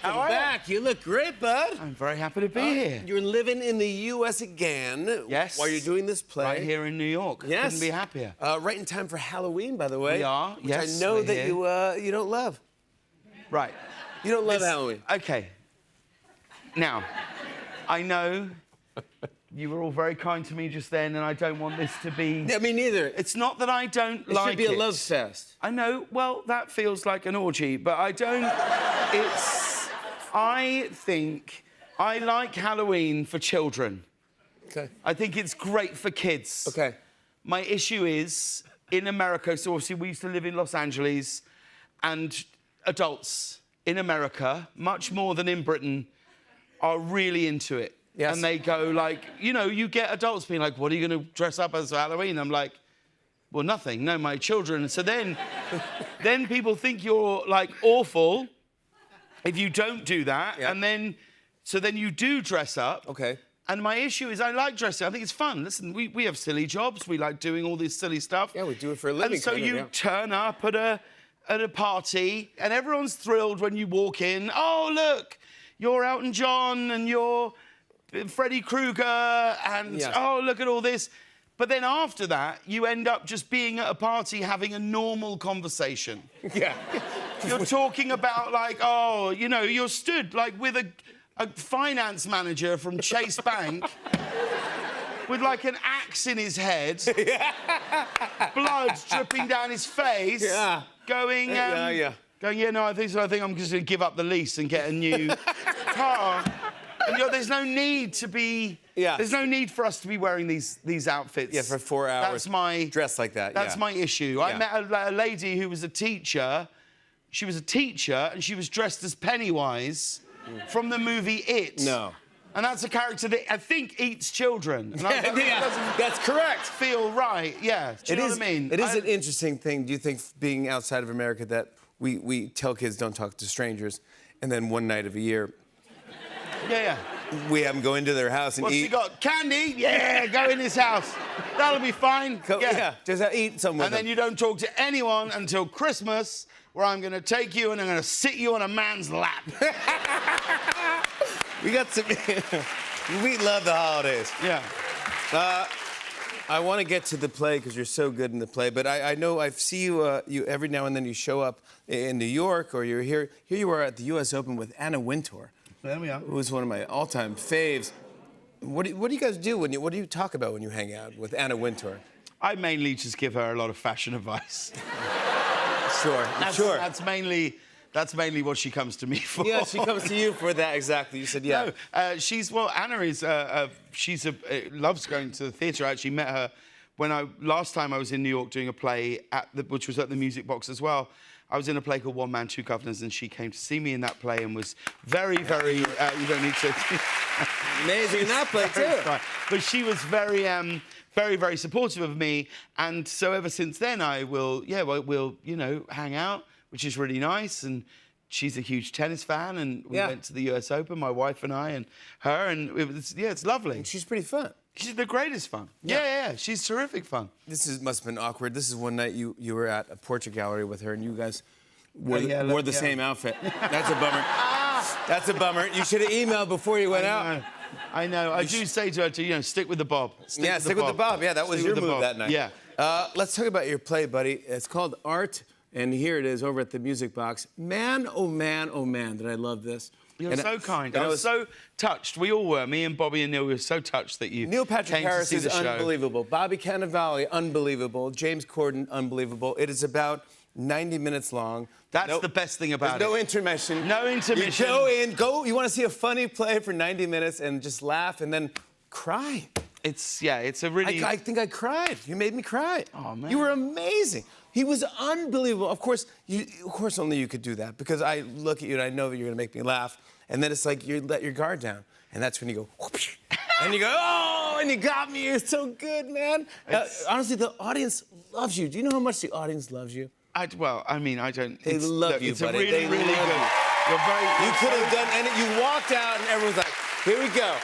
welcome back. You look great, bud. I'm very happy to be here. You're living in the U.S. again. Yes. While you're doing this play. Right here in New York. Yes. Couldn't be happier. Right in time for Halloween, by the way. We are, which yes, I know we're that here. you don't love. Right. You don't love Halloween. Okay. Now, I know you were all very kind to me just then, and I don't want this to be... Yeah, me neither. It's not that I don't like it. It should be a love fest. I know. Well, that feels like an orgy, but I don't... I think I like Halloween for children. Okay. I think it's great for kids. Okay. My issue is, in America, so obviously we used to live in Los Angeles, and adults in America, much more than in Britain, are really into it. Yes. And they go like, you know, you get adults being like, what are you going to dress up as for Halloween? I'm like, well, nothing. No, my children. So then, then people think you're like awful if you don't do that. Yeah. And then, so then you do dress up. Okay. And my issue is I like dressing. I think it's fun. Listen, we have silly jobs. We like doing all this silly stuff. Yeah, we do it for a living. And so you turn up at a party, and everyone's thrilled when you walk in. Oh, look, you're Elton John, and you're Freddy Krueger, and yes. Oh, look at all this. But then after that, you end up just being at a party having a normal conversation. Yeah. You're talking about, like, oh, you know, you're stood, like, with a finance manager from Chase Bank with, like, an axe in his head, blood dripping down his face, going, going, yeah, no, I think I'm just going to give up the lease and get a new car. And there's no need to be... Yeah. There's no need for us to be wearing these outfits. Yeah, for 4 hours. That's my... Dressed like that, That's my issue. I met a lady who was a teacher. She was a teacher, and she was dressed as Pennywise from the movie It. No. And that's a character that I think eats children. And I was like, Yeah, that's correct. feel right, yeah. Do you know what I mean? It is an interesting thing, do you think, being outside of America, that we tell kids don't talk to strangers, and then one night of a year... Yeah. We have them go into their house and What's eat. he got? Candy? Yeah, go in his house. That'll be fine. Just eat some with And then you don't talk to anyone until Christmas, where I'm going to take you and I'm going to sit you on a man's lap. We got some... We love the holidays. Yeah. I want to get to the play because you're so good in the play, but I know I see you, you every now and then you show up in New York, or you're here. Here you are at the U.S. Open with Anna Wintour. There we are. Who's one of my all-time faves. What do you guys do what do you talk about when you hang out with Anna Wintour? I mainly just give her a lot of fashion advice. Sure. That's mainly what she comes to me for. Yeah, she comes to you for that, exactly. You said, yeah. No, Anna is, loves going to the theatre. I actually met her when last time I was in New York doing a play, which was at the Music Box as well. I was in a play called One Man, Two Guvnors, and she came to see me in that play and was very, very, you don't need to... Amazing in that play, too. But she was very, very, very supportive of me. And so ever since then, we'll, you know, hang out, which is really nice. And she's a huge tennis fan, and we went to the US Open, my wife and I and her, and it was, it's lovely. And she's pretty fun. She's the greatest fun. Yeah, she's terrific fun. Must have been awkward. This is one night you were at a portrait gallery with her, and you guys wore the same outfit. That's a bummer. That's a bummer. You should have emailed before you went out. I know. I do say to her to, you know, stick with the bob. Stick with the bob. Yeah, that was your move that night. Yeah. Let's talk about your play, buddy. It's called Art, and here it is over at the Music Box. Man, oh man, oh man, did I love this. You're so kind. I was so touched. We all were. Me and Bobby and Neil were so touched that you Neil Patrick came Harris to see the is show. Unbelievable. Bobby Cannavale, unbelievable. James Corden, unbelievable. It is about 90 minutes long. That's the best thing about it. No intermission. No intermission. You you want to see a funny play for 90 minutes and just laugh and then cry. It's a really... I think I cried. You made me cry. Oh, man. You were amazing. He was unbelievable. Of course, only you could do that, because I look at you and I know that you're going to make me laugh. And then it's like you let your guard down. And that's when you go, whoosh, and you go, oh, and you got me. You're so good, man. Honestly, the audience loves you. Do you know how much the audience loves you? I don't... They love you, it's buddy. Really, they really love good. You. You're very... You could have done, and you walked out and everyone's like, here we go.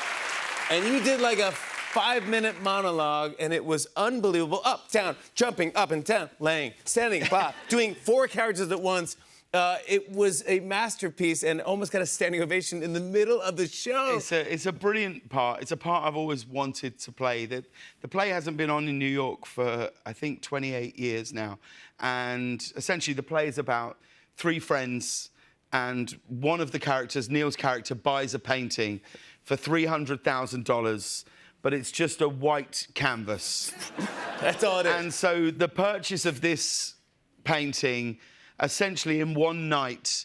And you did like a 5-minute monologue, and it was unbelievable. Up, down, jumping, up and down, laying, standing, doing 4 characters at once. It was a masterpiece and almost got a standing ovation in the middle of the show. It's a brilliant part. It's a part I've always wanted to play. The play hasn't been on in New York for, I think, 28 years now. And essentially the play is about three friends, and one of the characters, Neil's character, buys a painting for $300,000, but it's just a white canvas. That's all it is. And so the purchase of this painting, essentially in one night,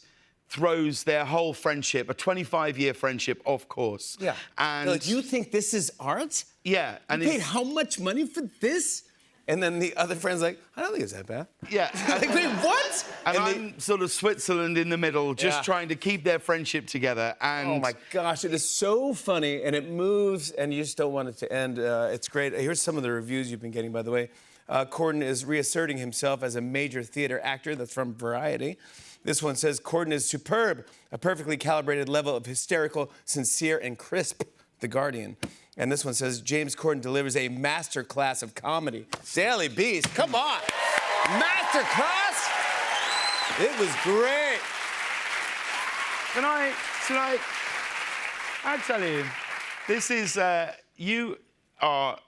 throws their whole friendship, a 25-year friendship, off course. Yeah. And Like, you think this is art? yeah, and You paid how much money for this? And then the other friend's like, I don't think it's that bad. yeah. Like, wait, what? And they- I'm sort of Switzerland in the middle, just Yeah. trying to keep their friendship together. And Oh my gosh, it is so funny and it moves and you just don't want it to end. It's great. Here's some of the reviews you've been getting, by the way. Corden is reasserting himself as a major theater actor. That's from Variety. This one says, Corden is superb, a perfectly calibrated level of hysterical, sincere, and crisp. The Guardian. And this one says, James Corden delivers a master class of comedy. Daily Beast, come on. Master class? It was great. Tonight, I tell you, this is, you are,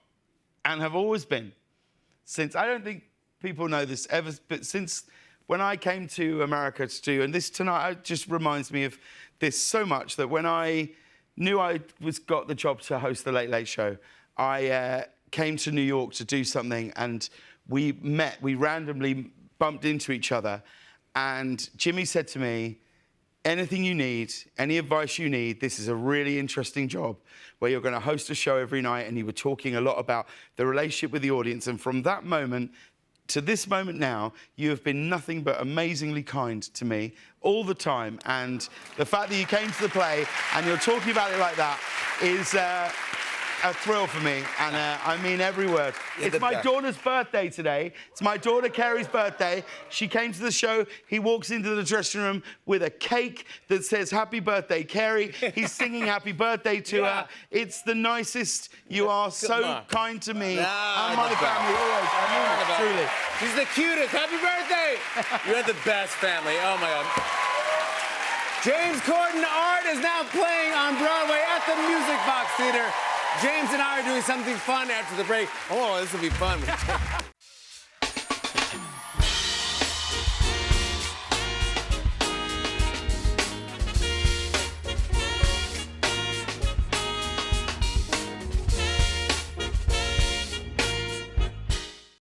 and have always been, since, I don't think people know this ever, but since when I came to America to do, and this tonight just reminds me of this so much, that when I knew I got the job to host the Late Late Show, I came to New York to do something, and we randomly bumped into each other, and Jimmy said to me, anything you need, any advice you need, this is a really interesting job where you're going to host a show every night, and you were talking a lot about the relationship with the audience, and from that moment to this moment now, you have been nothing but amazingly kind to me all the time. And the fact that you came to the play and you're talking about it like that is a thrill for me. And I mean every word. It's my daughter's birthday today. It's my daughter Carrie's birthday. She came to the show. He walks into the dressing room with a cake that says, Happy birthday, Carrie. He's singing happy birthday to her. It's the nicest. You are so kind to me and my family always. I mean it, truly. She's the cutest. Happy birthday! You're the best family. Oh my God. James Corden Art is now playing on Broadway at the Music Box Theater. James and I are doing something fun after the break. Oh, this will be fun.